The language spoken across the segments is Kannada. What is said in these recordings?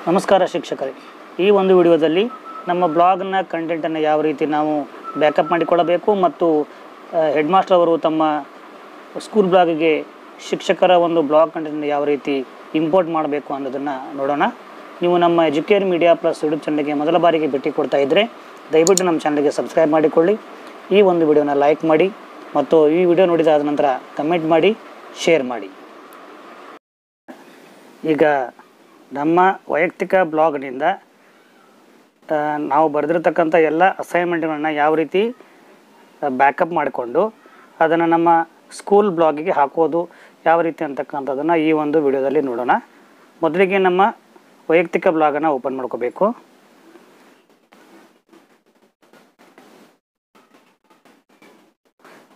ನಮಸ್ಕಾರ ಶಿಕ್ಷಕರೇ, ಈ ಒಂದು ವಿಡಿಯೋದಲ್ಲಿ ನಮ್ಮ ಬ್ಲಾಗ್ನ ಕಂಟೆಂಟನ್ನು ಯಾವ ರೀತಿ ನಾವು ಬ್ಯಾಕಪ್ ಮಾಡಿಕೊಳ್ಳಬೇಕು ಮತ್ತು ಹೆಡ್ ಮಾಸ್ಟರ್ ಅವರು ತಮ್ಮ ಸ್ಕೂಲ್ ಬ್ಲಾಗಿಗೆ ಶಿಕ್ಷಕರ ಒಂದು ಬ್ಲಾಗ್ ಕಂಟೆಂಟನ್ನು ಯಾವ ರೀತಿ ಇಂಪೋರ್ಟ್ ಮಾಡಬೇಕು ಅನ್ನೋದನ್ನು ನೋಡೋಣ. ನೀವು ನಮ್ಮ ಎಜುಕೇರ್ ಮೀಡಿಯಾ ಪ್ಲಸ್ ಯೂಟ್ಯೂಬ್ ಚಾನಲ್ಗೆ ಮೊದಲ ಬಾರಿಗೆ ಭೇಟಿ ಕೊಡ್ತಾ ಇದ್ದರೆ ದಯವಿಟ್ಟು ನಮ್ಮ ಚಾನಲ್ಗೆ ಸಬ್ಸ್ಕ್ರೈಬ್ ಮಾಡಿಕೊಳ್ಳಿ. ಈ ಒಂದು ವಿಡಿಯೋನ ಲೈಕ್ ಮಾಡಿ ಮತ್ತು ಈ ವಿಡಿಯೋ ನೋಡಿದಾದ ನಂತರ ಕಮೆಂಟ್ ಮಾಡಿ, ಶೇರ್ ಮಾಡಿ. ಈಗ ನಮ್ಮ ವೈಯಕ್ತಿಕ ಬ್ಲಾಗ್ನಿಂದ ನಾವು ಬರೆದಿರ್ತಕ್ಕಂಥ ಎಲ್ಲ ಅಸೈನ್ಮೆಂಟ್ಗಳನ್ನು ಯಾವ ರೀತಿ ಬ್ಯಾಕಪ್ ಮಾಡಿಕೊಂಡು ಅದನ್ನು ನಮ್ಮ ಸ್ಕೂಲ್ ಬ್ಲಾಗಿಗೆ ಹಾಕೋದು ಯಾವ ರೀತಿ ಅಂತಕ್ಕಂಥದ್ದನ್ನು ಈ ಒಂದು ವಿಡಿಯೋದಲ್ಲಿ ನೋಡೋಣ. ಮೊದಲಿಗೆ ನಮ್ಮ ವೈಯಕ್ತಿಕ ಬ್ಲಾಗನ್ನು ಓಪನ್ ಮಾಡ್ಕೋಬೇಕು.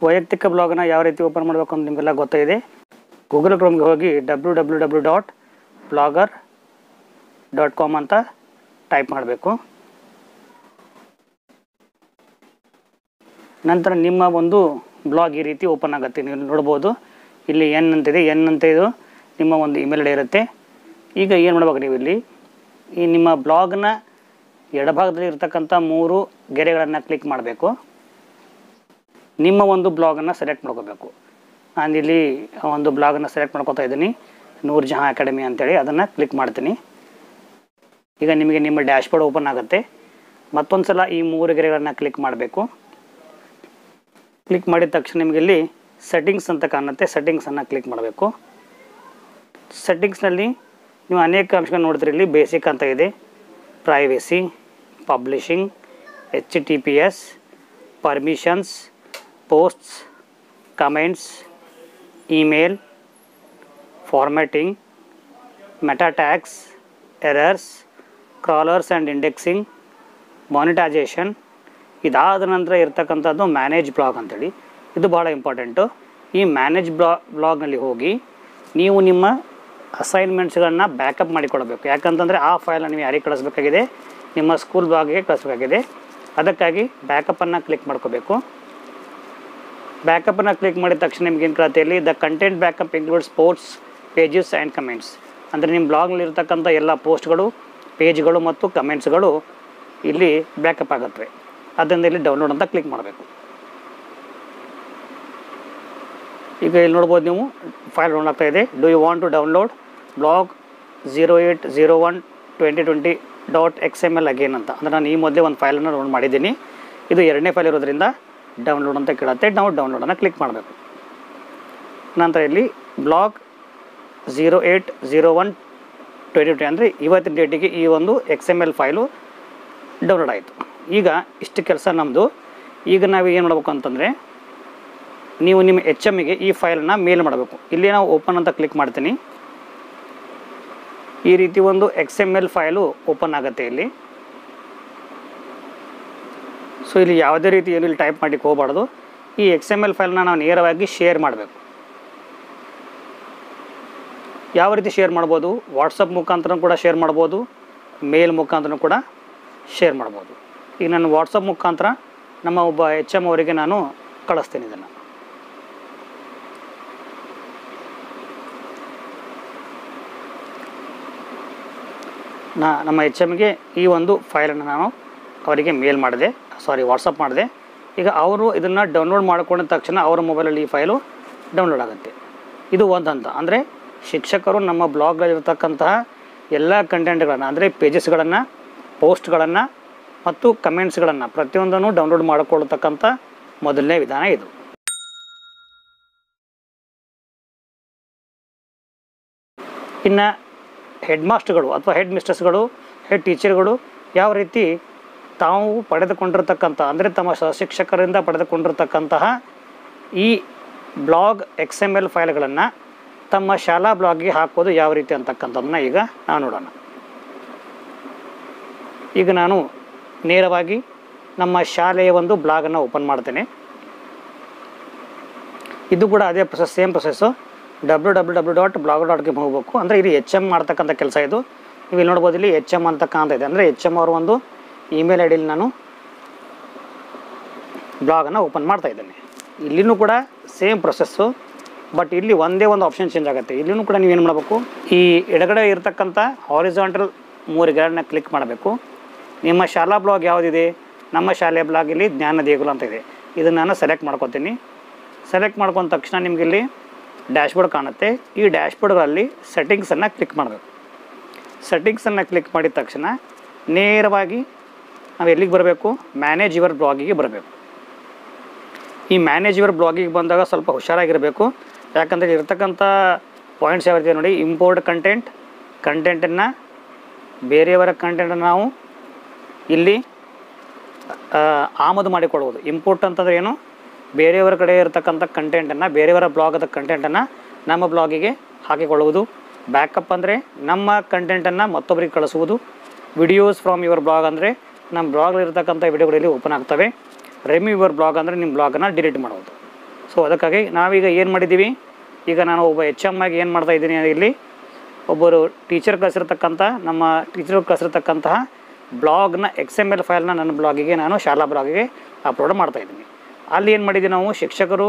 ವೈಯಕ್ತಿಕ ಬ್ಲಾಗನ್ನು ಯಾವ ರೀತಿ ಓಪನ್ ಮಾಡಬೇಕು ಅಂತ ನಿಮಗೆಲ್ಲ ಗೊತ್ತಾಗಿದೆ. ಗೂಗಲ್ ಕ್ರೋಮ್ಗೆ ಹೋಗಿ www.blogger.com ಅಂತ ಟೈಪ್ ಮಾಡಬೇಕು. ನಂತರ ನಿಮ್ಮ ಒಂದು ಬ್ಲಾಗ್ ಈ ರೀತಿ ಓಪನ್ ಆಗುತ್ತೆ. ನೀವು ನೋಡ್ಬೋದು, ಇಲ್ಲಿ ಎನ್ ಅಂತಿದೆ. ಎನ್ ಅಂತ ಇದು ನಿಮ್ಮ ಒಂದು ಇಮೇಲ್ ಐಡಿ ಇರುತ್ತೆ. ಈಗ ಏನು ಮಾಡ್ಬೇಕು, ನೀವು ಇಲ್ಲಿ ಈ ನಿಮ್ಮ ಬ್ಲಾಗ್ನ ಎಡಭಾಗದಲ್ಲಿ ಇರ್ತಕ್ಕಂಥ 3 ಗೆರೆಗಳನ್ನು ಕ್ಲಿಕ್ ಮಾಡಬೇಕು. ನಿಮ್ಮ ಒಂದು ಬ್ಲಾಗನ್ನು ಸೆಲೆಕ್ಟ್ ಮಾಡ್ಕೋಬೇಕು. ನಾನು ಇಲ್ಲಿ ಒಂದು ಬ್ಲಾಗನ್ನು ಸೆಲೆಕ್ಟ್ ಮಾಡ್ಕೊತಾ ಇದ್ದೀನಿ, ನೂರ್ ಜಹಾನ್ ಅಕಾಡೆಮಿ ಅಂತೇಳಿ. ಅದನ್ನು ಕ್ಲಿಕ್ ಮಾಡ್ತೀನಿ. ಈಗ ನಿಮಗೆ ನಿಮ್ಮ ಡ್ಯಾಶ್ಬೋರ್ಡ್ ಓಪನ್ ಆಗುತ್ತೆ. ಮತ್ತೊಂದು ಸಲ ಈ 3 ಗೆರೆಗಳನ್ನು ಕ್ಲಿಕ್ ಮಾಡಬೇಕು. ಕ್ಲಿಕ್ ಮಾಡಿದ ತಕ್ಷಣ ನಿಮಗೆ ಇಲ್ಲಿ ಸೆಟ್ಟಿಂಗ್ಸ್ ಅಂತ ಕಾಣುತ್ತೆ. ಸೆಟ್ಟಿಂಗ್ಸನ್ನು ಕ್ಲಿಕ್ ಮಾಡಬೇಕು. ಸೆಟ್ಟಿಂಗ್ಸ್ನಲ್ಲಿ ನೀವು ಅನೇಕ ಅಂಶಗಳನ್ನು ನೋಡ್ತೀರಿ. ಇಲ್ಲಿ ಬೇಸಿಕ್ ಅಂತ ಇದೆ, privacy, publishing, HTTPS, permissions, posts, comments, email, formatting, meta tags, errors, crawlers and indexing, monetisation. ಇದಾದ ನಂತರ ಇರ್ತಕ್ಕಂಥದ್ದು ಮ್ಯಾನೇಜ್ ಬ್ಲಾಗ್ ಅಂತೇಳಿ. ಇದು ಭಾಳ ಇಂಪಾರ್ಟೆಂಟು. ಈ ಮ್ಯಾನೇಜ್ ಬ್ಲಾಗ್ನಲ್ಲಿ ಹೋಗಿ ನೀವು ನಿಮ್ಮ ಅಸೈನ್ಮೆಂಟ್ಸ್ಗಳನ್ನು ಬ್ಯಾಕಪ್ ಮಾಡಿಕೊಳ್ಬೇಕು. ಯಾಕಂತಂದರೆ ಆ ಫೈಲನ್ನು ನೀವು ಯಾರಿಗೆ ಕಳಿಸ್ಬೇಕಾಗಿದೆ, ನಿಮ್ಮ ಸ್ಕೂಲ್ ಬ್ಲಾಗ್ಗೆ ಕಳಿಸ್ಬೇಕಾಗಿದೆ. ಅದಕ್ಕಾಗಿ ಬ್ಯಾಕಪ್ಪನ್ನು ಕ್ಲಿಕ್ ಮಾಡ್ಕೋಬೇಕು. ಬ್ಯಾಕಪ್ಪನ್ನು ಕ್ಲಿಕ್ ಮಾಡಿದ ತಕ್ಷಣ ನಿಮ್ಗೆ ಏನು ಕೇಳುತ್ತೆ, ಇಲ್ಲಿ the content backup includes posts, pages and comments. ಅಂದರೆ ನಿಮ್ಮ ಬ್ಲಾಗ್ನಲ್ಲಿರ್ತಕ್ಕಂಥ ಎಲ್ಲ ಪೋಸ್ಟ್ಗಳು, ಪೇಜ್ಗಳು ಮತ್ತು ಕಮೆಂಟ್ಸ್ಗಳು ಇಲ್ಲಿ ಬ್ಯಾಕಪ್ ಆಗುತ್ತವೆ. ಅದರಿಂದ ಇಲ್ಲಿ ಡೌನ್ಲೋಡ್ ಅಂತ ಕ್ಲಿಕ್ ಮಾಡಬೇಕು. ಈಗ ಇಲ್ಲಿ ನೋಡ್ಬೋದು, ನೀವು ಫೈಲ್ ಡೌನ್ಲೋಡ್ ಆಗ್ತಾ ಇದೆ. Do you want to download blog 08012020.xml again ಅಂತ. ಅಂದರೆ ನಾನು ಈ ಮೊದಲೇ ಒಂದು ಫೈಲನ್ನು ಡೌನ್ಲೋಡ್ ಮಾಡಿದ್ದೀನಿ. ಇದು 2ನೇ ಫೈಲ್ ಇರೋದ್ರಿಂದ ಡೌನ್ಲೋಡ್ ಅಂತ ಕೇಳುತ್ತೆ. ನಾವು ಡೌನ್ಲೋಡನ್ನು ಕ್ಲಿಕ್ ಮಾಡಬೇಕು. ನಂತರ ಇಲ್ಲಿ ಬ್ಲಾಗ್ 08012020 ಅಂದರೆ ಇವತ್ತಿನ ಡೇಟಿಗೆ ಈ ಒಂದು XML ಫೈಲು ಡೌನ್ಲೋಡ್ ಆಯಿತು. ಈಗ ಇಷ್ಟು ಕೆಲಸ ನಮ್ಮದು. ಈಗ ನಾವು ಏನು ಮಾಡಬೇಕು ಅಂತಂದರೆ, ನೀವು ನಿಮ್ಮ HMಗೆ ಈ ಫೈಲನ್ನು ಮೇಲ್ ಮಾಡಬೇಕು. ಇಲ್ಲಿ ನಾವು ಓಪನ್ ಅಂತ ಕ್ಲಿಕ್ ಮಾಡ್ತೀನಿ. ಈ ರೀತಿ ಒಂದು XML ಫೈಲು ಓಪನ್ ಆಗುತ್ತೆ ಇಲ್ಲಿ. ಸೊ ಇಲ್ಲಿ ಯಾವುದೇ ರೀತಿ ಏನು ಇಲ್ಲಿ ಟೈಪ್ ಮಾಡಲಿಕ್ಕೆ ಹೋಗಬಾರ್ದು. ಈ XML ಫೈಲನ್ನ ನಾವು ನೇರವಾಗಿ ಶೇರ್ ಮಾಡಬೇಕು. ಯಾವ ರೀತಿ ಶೇರ್ ಮಾಡ್ಬೋದು, ವಾಟ್ಸಪ್ ಮುಖಾಂತರ ಕೂಡ ಶೇರ್ ಮಾಡ್ಬೋದು, ಮೇಲ್ ಮುಖಾಂತರ ಕೂಡ ಶೇರ್ ಮಾಡ್ಬೋದು. ಈಗ ನಾನು ವಾಟ್ಸಪ್ ಮುಖಾಂತರ ನಮ್ಮ ಒಬ್ಬ HM ಅವರಿಗೆ ನಾನು ಕಳಿಸ್ತೀನಿ. ಇದನ್ನು ನಮ್ಮ HMಗೆ ಈ ಒಂದು ಫೈಲನ್ನು ನಾನು ಅವರಿಗೆ ಮೇಲ್ ಮಾಡಿದೆ, ವಾಟ್ಸಪ್ ಮಾಡಿದೆ. ಈಗ ಅವರು ಇದನ್ನು ಡೌನ್ಲೋಡ್ ಮಾಡಿಕೊಂಡ ತಕ್ಷಣ ಅವರ ಮೊಬೈಲಲ್ಲಿ ಈ ಫೈಲು ಡೌನ್ಲೋಡ್ ಆಗುತ್ತೆ. ಇದು ಒಂದು ಹಂತ. ಅಂದರೆ ಶಿಕ್ಷಕರು ನಮ್ಮ ಬ್ಲಾಗ್ನಲ್ಲಿರ್ತಕ್ಕಂತಹ ಎಲ್ಲ ಕಂಟೆಂಟ್ಗಳನ್ನು, ಅಂದರೆ ಪೇಜಸ್ಗಳನ್ನು, ಪೋಸ್ಟ್ಗಳನ್ನು ಮತ್ತು ಕಮೆಂಟ್ಸ್ಗಳನ್ನು ಪ್ರತಿಯೊಂದನ್ನು ಡೌನ್ಲೋಡ್ ಮಾಡಿಕೊಳ್ಳತಕ್ಕಂಥ ಮೊದಲನೇ ವಿಧಾನ ಇದು. ಇನ್ನು ಹೆಡ್ ಮಾಸ್ಟರ್ಗಳು ಅಥವಾ ಹೆಡ್ ಮಿಸ್ಟ್ರೆಸ್ಗಳು, ಹೆಡ್ ಟೀಚರ್ಗಳು ಯಾವ ರೀತಿ ತಾವು ಪಡೆದುಕೊಂಡಿರ್ತಕ್ಕಂಥ, ಅಂದರೆ ತಮ್ಮ ಶಿಕ್ಷಕರಿಂದ ಪಡೆದುಕೊಂಡಿರ್ತಕ್ಕಂತಹ ಈ ಬ್ಲಾಗ್ XML ಫೈಲ್ಗಳನ್ನು ತಮ್ಮ ಶಾಲಾ ಬ್ಲಾಗ್ಗೆ ಹಾಕೋದು ಯಾವ ರೀತಿ ಅಂತಕ್ಕಂಥದ್ದನ್ನ ಈಗ ನಾವು ನೋಡೋಣ. ಈಗ ನಾನು ನೇರವಾಗಿ ನಮ್ಮ ಶಾಲೆಯ ಒಂದು ಬ್ಲಾಗನ್ನು ಓಪನ್ ಮಾಡ್ತೇನೆ. ಇದು ಕೂಡ ಅದೇ ಪ್ರೊಸೆಸ್, ಸೇಮ್ ಪ್ರೊಸೆಸ್ಸು. www.blogger.com ಹೋಗಬೇಕು. ಅಂದರೆ ಇಲ್ಲಿ HM ಮಾಡ್ತಕ್ಕಂಥ ಕೆಲಸ ಇದು. ನೀವು ಇಲ್ಲಿ ನೋಡ್ಬೋದು, ಇಲ್ಲಿ HM ಅಂತ ಕಾಣ್ತಾ ಇದೆ. ಅಂದರೆ HM ಅವ್ರ ಒಂದು ಇಮೇಲ್ ಐ ಡಿಯಲ್ಲಿ ನಾನು ಬ್ಲಾಗನ್ನು ಓಪನ್ ಮಾಡ್ತಾ ಇದ್ದೇನೆ. ಇಲ್ಲಿನೂ ಕೂಡ ಸೇಮ್ ಪ್ರೊಸೆಸ್ಸು. ಬಟ್ ಇಲ್ಲಿ ಒಂದೇ ಒಂದು ಆಪ್ಷನ್ ಚೇಂಜ್ ಆಗುತ್ತೆ. ಇಲ್ಲಿನೂ ಕೂಡ ನೀವೇನು ಮಾಡಬೇಕು, ಈ ಎಡಗಡೆ ಇರತಕ್ಕಂಥ ಹಾರಿಜಾಂಟಲ್ 3 ಗೆರೆಗಳನ್ನ ಕ್ಲಿಕ್ ಮಾಡಬೇಕು. ನಿಮ್ಮ ಶಾಲಾ ಬ್ಲಾಗ್ ಯಾವುದಿದೆ, ನಮ್ಮ ಶಾಲೆಯ ಬ್ಲಾಗ್ ಇಲ್ಲಿ ಜ್ಞಾನ ದೇಗುಲ ಅಂತ ಇದೆ. ಇದನ್ನು ನಾನು ಸೆಲೆಕ್ಟ್ ಮಾಡ್ಕೊತೀನಿ. ಸೆಲೆಕ್ಟ್ ಮಾಡ್ಕೊಂಡ ತಕ್ಷಣ ನಿಮಗೆ ಇಲ್ಲಿ ಡ್ಯಾಶ್ಬೋರ್ಡ್ ಕಾಣುತ್ತೆ. ಈ ಡ್ಯಾಶ್ಬೋರ್ಡ್ಗಳಲ್ಲಿ ಸೆಟ್ಟಿಂಗ್ಸನ್ನು ಕ್ಲಿಕ್ ಮಾಡಬೇಕು. ಸೆಟ್ಟಿಂಗ್ಸನ್ನು ಕ್ಲಿಕ್ ಮಾಡಿದ ತಕ್ಷಣ ನೇರವಾಗಿ ನಾವು ಎಲ್ಲಿಗೆ ಬರಬೇಕು, ಮ್ಯಾನೇಜ್ ಯುವರ್ ಬ್ಲಾಗಿಗೆ ಬರಬೇಕು. ಈ ಮ್ಯಾನೇಜ್ ಯುವರ್ ಬ್ಲಾಗಿಗೆ ಬಂದಾಗ ಸ್ವಲ್ಪ ಹುಷಾರಾಗಿರಬೇಕು. ಯಾಕಂದರೆ ಇರ್ತಕ್ಕಂಥ ಪಾಯಿಂಟ್ಸ್ ಯಾವಿದೆ ನೋಡಿ, ಇಂಪೋರ್ಟ್ ಕಂಟೆಂಟನ್ನು ಬೇರೆಯವರ ಕಂಟೆಂಟನ್ನು ನಾವು ಇಲ್ಲಿ ಆಮದು ಮಾಡಿಕೊಳ್ಳುವುದು. ಇಂಪೋರ್ಟ್ ಅಂತಂದರೆ ಏನು, ಬೇರೆಯವರ ಕಡೆ ಇರತಕ್ಕಂಥ ಕಂಟೆಂಟನ್ನು, ಬೇರೆಯವರ ಬ್ಲಾಗದ ಕಂಟೆಂಟನ್ನು ನಮ್ಮ ಬ್ಲಾಗಿಗೆ ಹಾಕಿಕೊಳ್ಳುವುದು. ಬ್ಯಾಕಪ್ ಅಂದರೆ ನಮ್ಮ ಕಂಟೆಂಟನ್ನು ಮತ್ತೊಬ್ಬರಿಗೆ ಕಳಿಸುವುದು. ವಿಡಿಯೋಸ್ ಫ್ರಾಮ್ ಯುವರ್ ಬ್ಲಾಗ್ ಅಂದರೆ ನಮ್ಮ ಬ್ಲಾಗಲ್ಲಿರ್ತಕ್ಕಂಥ ವಿಡಿಯೋಗಳಲ್ಲಿ ಓಪನ್ ಆಗ್ತವೆ. ರಿಮೂವ್ ಯುವರ್ ಬ್ಲಾಗ್ ಅಂದರೆ ನಿಮ್ಮ ಬ್ಲಾಗನ್ನು ಡಿಲೀಟ್ ಮಾಡೋದು. ಸೊ ಅದಕ್ಕಾಗಿ ನಾವೀಗ ಏನು ಮಾಡಿದ್ದೀವಿ, ಈಗ ನಾನು ಒಬ್ಬ HM ಆಗಿ ಏನು ಮಾಡ್ತಾಯಿದ್ದೀನಿ, ಇಲ್ಲಿ ಒಬ್ಬರು ಟೀಚರ್ ಕಳಿಸಿರ್ತಕ್ಕಂಥ ನಮ್ಮ ಟೀಚರ್ ಕಳಿಸಿರ್ತಕ್ಕಂತಹ ಬ್ಲಾಗ್ನ XML ಫೈಲ್ನ ನನ್ನ ಬ್ಲಾಗಿಗೆ, ನಾನು ಶಾಲಾ ಬ್ಲಾಗಿಗೆ ಅಪ್ಲೋಡ್ ಮಾಡ್ತಾಯಿದ್ದೀನಿ. ಅಲ್ಲಿ ಏನು ಮಾಡಿದ್ದೀವಿ ನಾವು, ಶಿಕ್ಷಕರು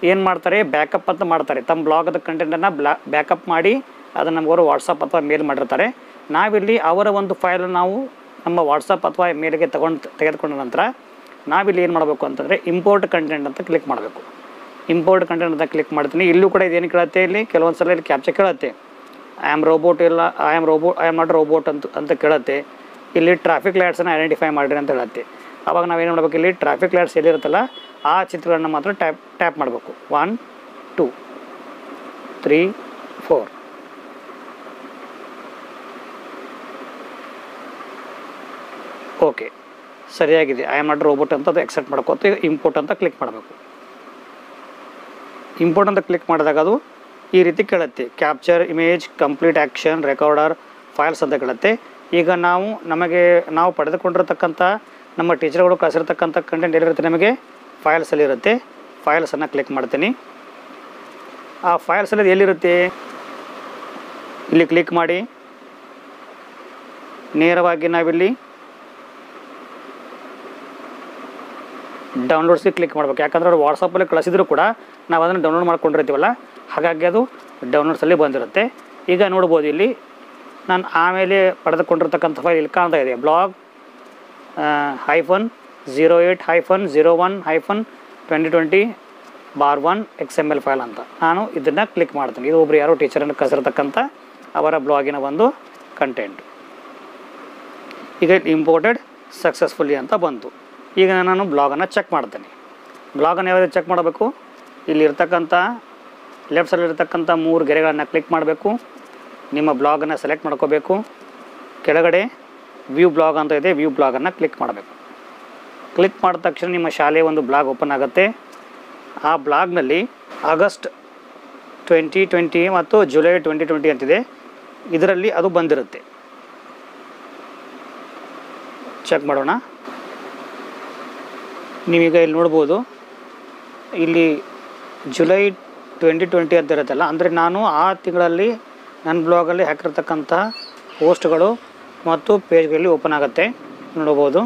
ಏನು ಮಾಡ್ತಾರೆ, ಬ್ಯಾಕಪ್ ಅಂತ ಮಾಡ್ತಾರೆ. ತಮ್ಮ ಬ್ಲಾಗದ ಕಂಟೆಂಟನ್ನು ಬ್ಯಾಕಪ್ ಮಾಡಿ ಅದನ್ನು ನಮಗವರು ವಾಟ್ಸಪ್ ಅಥವಾ ಮೇಲ್ ಮಾಡಿರ್ತಾರೆ. ನಾವಿಲ್ಲಿ ಅವರ ಒಂದು ಫೈಲ್ ನಾವು ನಮ್ಮ ವಾಟ್ಸಪ್ ಅಥವಾ ಮೇಲ್ಗೆ ತೆಗೆದುಕೊಂಡ ನಂತರ ನಾವಿಲ್ಲಿ ಏನು ಮಾಡಬೇಕು ಅಂತಂದರೆ ಇಂಪೋರ್ಟ್ ಕಂಟೆಂಟ್ ಅಂತ ಕ್ಲಿಕ್ ಮಾಡಬೇಕು. ಇಂಪೋರ್ಟ್ ಕಂಟೆಂಟ್ ಅಂತ ಕ್ಲಿಕ್ ಮಾಡ್ತೀನಿ. ಇಲ್ಲೂ ಕೂಡ ಇದೇನು ಕೇಳುತ್ತೆ, ಇಲ್ಲಿ ಕೆಲವೊಂದು ಸಲ ಇಲ್ಲಿ ಕ್ಯಾಪ್ಚರ್ ಕೇಳುತ್ತೆ. ಐ ಆಮ್ ನಾಟ್ ರೋಬೋಟ್ ಅಂತ ಕೇಳುತ್ತೆ. ಇಲ್ಲಿ ಟ್ರಾಫಿಕ್ ಲೈಟ್ಸನ್ನು ಐಡೆಂಟಿಫೈ ಮಾಡಿರಿ ಅಂತ ಹೇಳುತ್ತೆ. ಆವಾಗ ನಾವೇನು ಮಾಡಬೇಕು, ಇಲ್ಲಿ ಟ್ರಾಫಿಕ್ ಲೈಟ್ಸ್ ಎಲ್ಲಿರುತ್ತಲ್ಲ ಆ ಚಿತ್ರಗಳನ್ನು ಮಾತ್ರ ಟ್ಯಾಪ್ ಮಾಡಬೇಕು. 1 2 3 4. ಓಕೆ, ಸರಿಯಾಗಿದೆ. ಐ ಆಮ್ ನಾಟ್ ರೋಬೋಟ್ ಅಂತ ಅದು ಎಕ್ಸೆಪ್ಟ್ ಮಾಡ್ಕೋತ ಈಗ ಇಂಪೋರ್ಟ್ ಅಂತ ಕ್ಲಿಕ್ ಮಾಡಬೇಕು. ಇಂಪೋರ್ಟ್ ಅಂತ ಕ್ಲಿಕ್ ಮಾಡಿದಾಗ ಅದು ಈ ರೀತಿ ಕೇಳುತ್ತೆ, capture image, complete action, recorder, files ಅಂತ ಕೇಳುತ್ತೆ. ಈಗ ನಾವು ಪಡೆದುಕೊಂಡಿರ್ತಕ್ಕಂಥ ನಮ್ಮ ಟೀಚರ್ಗಳು ಕಳಿಸಿರ್ತಕ್ಕಂಥ ಕಂಟೆಂಟ್ ಎಲ್ಲಿರುತ್ತೆ, ನಮಗೆ ಫೈಲ್ಸಲ್ಲಿರುತ್ತೆ. ಫೈಲ್ಸನ್ನು ಕ್ಲಿಕ್ ಮಾಡ್ತೀನಿ. ಆ ಫೈಲ್ಸಲ್ಲಿ ಎಲ್ಲಿರುತ್ತೆ, ಇಲ್ಲಿ ಕ್ಲಿಕ್ ಮಾಡಿ ನೇರವಾಗಿ ನಾವಿಲ್ಲಿ ಡೌನ್ಲೋಡ್ಸಿಗೆ ಕ್ಲಿಕ್ ಮಾಡಬೇಕು. ಯಾಕಂದರೆ ಅವ್ರು ವಾಟ್ಸಪ್ಪಲ್ಲಿ ಕಳಿಸಿದ್ರು ಕೂಡ ನಾವು ಅದನ್ನು ಡೌನ್ಲೋಡ್ ಮಾಡ್ಕೊಂಡಿರ್ತೀವಲ್ಲ, ಹಾಗಾಗಿ ಅದು ಡೌನ್ಲೋಡ್ಸಲ್ಲಿ ಬಂದಿರುತ್ತೆ. ಈಗ ನೋಡ್ಬೋದು ಇಲ್ಲಿ ನಾನು ಆಮೇಲೆ ಪಡೆದುಕೊಂಡಿರ್ತಕ್ಕಂಥ ಫೈಲ್ ಇಲ್ಲಿ ಕಾಣ್ತಾ ಇದೆ, ಬ್ಲಾಗ್ -01-01-2020/1 XML ಫೈಲ್ ಅಂತ. ನಾನು ಇದನ್ನು ಕ್ಲಿಕ್ ಮಾಡ್ತೀನಿ. ಇದು ಒಬ್ಬರು ಯಾರೋ ಟೀಚರನ್ನು ಕಳಿಸಿರ್ತಕ್ಕಂಥ ಅವರ ಬ್ಲಾಗಿನ ಒಂದು ಕಂಟೆಂಟ್. ಈಗ ಇಂಪೋರ್ಟೆಡ್ ಸಕ್ಸಸ್ಫುಲಿ ಅಂತ ಬಂತು. ಈಗ ನಾನು ಬ್ಲಾಗನ್ನು ಚೆಕ್ ಮಾಡ್ತೇನೆ. ಬ್ಲಾಗನ್ನು ಯಾವ್ದು ಚೆಕ್ ಮಾಡಬೇಕು, ಇಲ್ಲಿ ಇರ್ತಕ್ಕಂಥ ಲೆಫ್ಟ್ ಸೈಡಲ್ಲಿರ್ತಕ್ಕಂಥ 3 ಗೆರೆಗಳನ್ನು ಕ್ಲಿಕ್ ಮಾಡಬೇಕು. ನಿಮ್ಮ ಬ್ಲಾಗನ್ನು ಸೆಲೆಕ್ಟ್ ಮಾಡ್ಕೋಬೇಕು. ಕೆಳಗಡೆ ವ್ಯೂ ಬ್ಲಾಗ್ ಅಂತ ಇದೆ, ವ್ಯೂ ಬ್ಲಾಗನ್ನು ಕ್ಲಿಕ್ ಮಾಡಬೇಕು. ಕ್ಲಿಕ್ ಮಾಡಿದ ತಕ್ಷಣ ನಿಮ್ಮ ಶಾಲೆಯ ಒಂದು ಬ್ಲಾಗ್ ಓಪನ್ ಆಗುತ್ತೆ. ಆ ಬ್ಲಾಗ್ನಲ್ಲಿ ಆಗಸ್ಟ್ 2020 ಮತ್ತು ಜುಲೈ 2020 ಅಂತಿದೆ. ಇದರಲ್ಲಿ ಅದು ಬಂದಿರುತ್ತೆ. ಚೆಕ್ ಮಾಡೋಣ. ನೀವೀಗ ಇಲ್ಲಿ ನೋಡ್ಬೋದು, ಇಲ್ಲಿ ಜುಲೈ 2020 ಅಂತ ಇರುತ್ತಲ್ಲ, ಅಂದರೆ ನಾನು ಆ ತಿಂಗಳಲ್ಲಿ ನನ್ನ ಬ್ಲಾಗಲ್ಲಿ ಹಾಕಿರ್ತಕ್ಕಂಥ ಪೋಸ್ಟ್ಗಳು ಮತ್ತು ಪೇಜ್ಗಳಲ್ಲಿ ಓಪನ್ ಆಗುತ್ತೆ. ನೋಡ್ಬೋದು,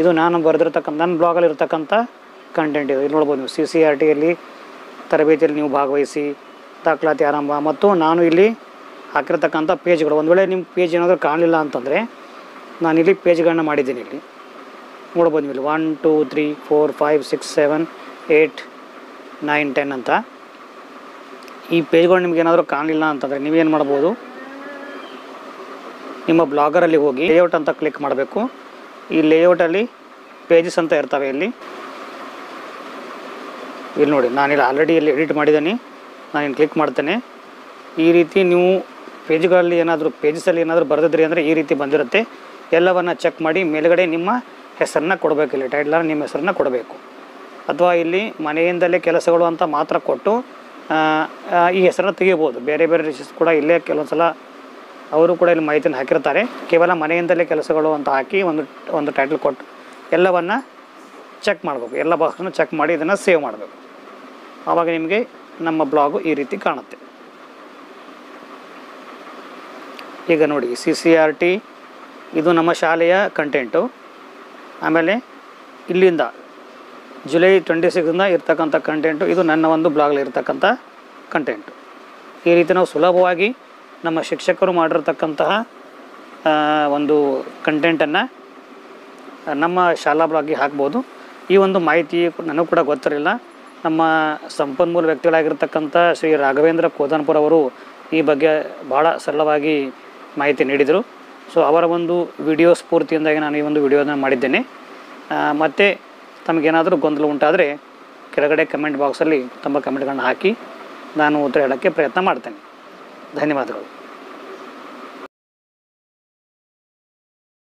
ಇದು ನಾನು ಬರೆದಿರ್ತಕ್ಕಂಥ ನನ್ನ ಬ್ಲಾಗಲ್ಲಿ ಇರ್ತಕ್ಕಂಥ ಕಂಟೆಂಟ್ ಇದು. ಇಲ್ಲಿ ನೋಡ್ಬೋದು ನೀವು CCRTಯಲ್ಲಿ ತರಬೇತಿಯಲ್ಲಿ ನೀವು ಭಾಗವಹಿಸಿ, ದಾಖಲಾತಿ ಆರಂಭ ಮತ್ತು ನಾನು ಇಲ್ಲಿ ಹಾಕಿರ್ತಕ್ಕಂಥ ಪೇಜ್ಗಳು. ಒಂದು ವೇಳೆ ನಿಮ್ಮ ಪೇಜ್ ಏನಾದರೂ ಕಾಣಲಿಲ್ಲ ಅಂತಂದರೆ ನಾನಿಲ್ಲಿ ಪೇಜ್ಗಳನ್ನ ಮಾಡಿದ್ದೀನಿ. ಇಲ್ಲಿ ನೋಡ್ಬೋದು ನೀವು 1 2 3 4 5 6 7 8 9 10 ಅಂತ. ಈ ಪೇಜ್ಗಳು ನಿಮ್ಗೆ ಏನಾದರೂ ಕಾಣಲಿಲ್ಲ ಅಂತಂದರೆ ನೀವೇನು ಮಾಡ್ಬೋದು, ನಿಮ್ಮ ಬ್ಲಾಗರಲ್ಲಿ ಹೋಗಿ ಲೇಔಟ್ ಅಂತ ಕ್ಲಿಕ್ ಮಾಡಬೇಕು. ಈ ಲೇಔಟಲ್ಲಿ ಪೇಜಸ್ ಅಂತ ಇರ್ತವೆ. ಇಲ್ಲಿ ನೋಡಿ, ನಾನಿಲ್ಲಿ ಆಲ್ರೆಡಿ ಇಲ್ಲಿ ಎಡಿಟ್ ಮಾಡಿದ್ದೀನಿ. ನಾನಿಲ್ಲಿ ಕ್ಲಿಕ್ ಮಾಡ್ತೇನೆ. ಈ ರೀತಿ ನೀವು ಪೇಜ್ಗಳಲ್ಲಿ ಪೇಜಸಲ್ಲಿ ಏನಾದರೂ ಬರೆದಿದ್ರಿ ಅಂದರೆ ಈ ರೀತಿ ಬಂದಿರುತ್ತೆ. ಎಲ್ಲವನ್ನು ಚೆಕ್ ಮಾಡಿ ಮೇಲುಗಡೆ ನಿಮ್ಮ ಹೆಸರನ್ನ ಕೊಡಬೇಕು. ಇಲ್ಲಿ ಟೈಟ್ಲಲ್ಲಿ ನಿಮ್ಮ ಹೆಸರನ್ನ ಕೊಡಬೇಕು. ಅಥವಾ ಇಲ್ಲಿ ಮನೆಯಿಂದಲೇ ಕೆಲಸಗಳು ಅಂತ ಮಾತ್ರ ಕೊಟ್ಟು ಈ ಹೆಸರನ್ನ ತೆಗಿಬೋದು. ಬೇರೆ ಬೇರೆ ರಿಸೀಸ್ ಕೂಡ ಇಲ್ಲೇ ಕೆಲವೊಂದು ಸಲ ಅವರು ಕೂಡ ಇಲ್ಲಿ ಮಾಹಿತಿಯನ್ನು ಹಾಕಿರ್ತಾರೆ. ಕೇವಲ ಮನೆಯಿಂದಲೇ ಕೆಲಸಗಳು ಅಂತ ಹಾಕಿ ಒಂದು ಟೈಟಲ್ ಕೊಟ್ಟು ಎಲ್ಲವನ್ನು ಚೆಕ್ ಮಾಡಬೇಕು. ಎಲ್ಲ ಬಾಕ್ಸನ್ನು ಚೆಕ್ ಮಾಡಿ ಇದನ್ನು ಸೇವ್ ಮಾಡಬೇಕು. ಆವಾಗ ನಿಮಗೆ ನಮ್ಮ ಬ್ಲಾಗು ಈ ರೀತಿ ಕಾಣುತ್ತೆ. ಈಗ ನೋಡಿ, CCRT ಇದು ನಮ್ಮ ಶಾಲೆಯ ಕಂಟೆಂಟು. ಆಮೇಲೆ ಇಲ್ಲಿಂದ ಜುಲೈ 26 ಇರ್ತಕ್ಕಂಥ ಕಂಟೆಂಟು, ಇದು ನನ್ನ ಒಂದು ಬ್ಲಾಗಲ್ಲಿ ಇರ್ತಕ್ಕಂಥ ಕಂಟೆಂಟು. ಈ ರೀತಿ ನಾವು ಸುಲಭವಾಗಿ ನಮ್ಮ ಶಿಕ್ಷಕರು ಮಾಡಿರ್ತಕ್ಕಂತಹ ಒಂದು ಕಂಟೆಂಟನ್ನು ನಮ್ಮ ಶಾಲಾ ಬ್ಲಾಗಿಗೆ ಹಾಕ್ಬೋದು. ಈ ಒಂದು ಮಾಹಿತಿ ನನಗೂ ಕೂಡ ಗೊತ್ತಿರಲಿಲ್ಲ. ನಮ್ಮ ಸಂಪನ್ಮೂಲ ವ್ಯಕ್ತಿಗಳಾಗಿರ್ತಕ್ಕಂಥ ಶ್ರೀ ರಾಘವೇಂದ್ರ ಕೋದನ್ಪುರ್ ಅವರು ಈ ಬಗ್ಗೆ ಭಾಳ ಸರಳವಾಗಿ ಮಾಹಿತಿ ನೀಡಿದರು. ಸೊ ಅವರ ಒಂದು ವಿಡಿಯೋ ಸ್ಫೂರ್ತಿಯಿಂದಾಗಿ ನಾನು ಈ ಒಂದು ವಿಡಿಯೋನ ಮಾಡಿದ್ದೇನೆ. ಮತ್ತು ತಮಗೇನಾದರೂ ಗೊಂದಲ ಉಂಟಾದರೆ ಕೆಳಗಡೆ ಕಮೆಂಟ್ ಬಾಕ್ಸಲ್ಲಿ ತಮ್ಮ ಕಮೆಂಟ್ಗಳನ್ನ ಹಾಕಿ ನಾನು ಉತ್ತರ ಹೇಳೋಕ್ಕೆ ಪ್ರಯತ್ನ ಮಾಡ್ತೇನೆ. ಧನ್ಯವಾದಗಳು.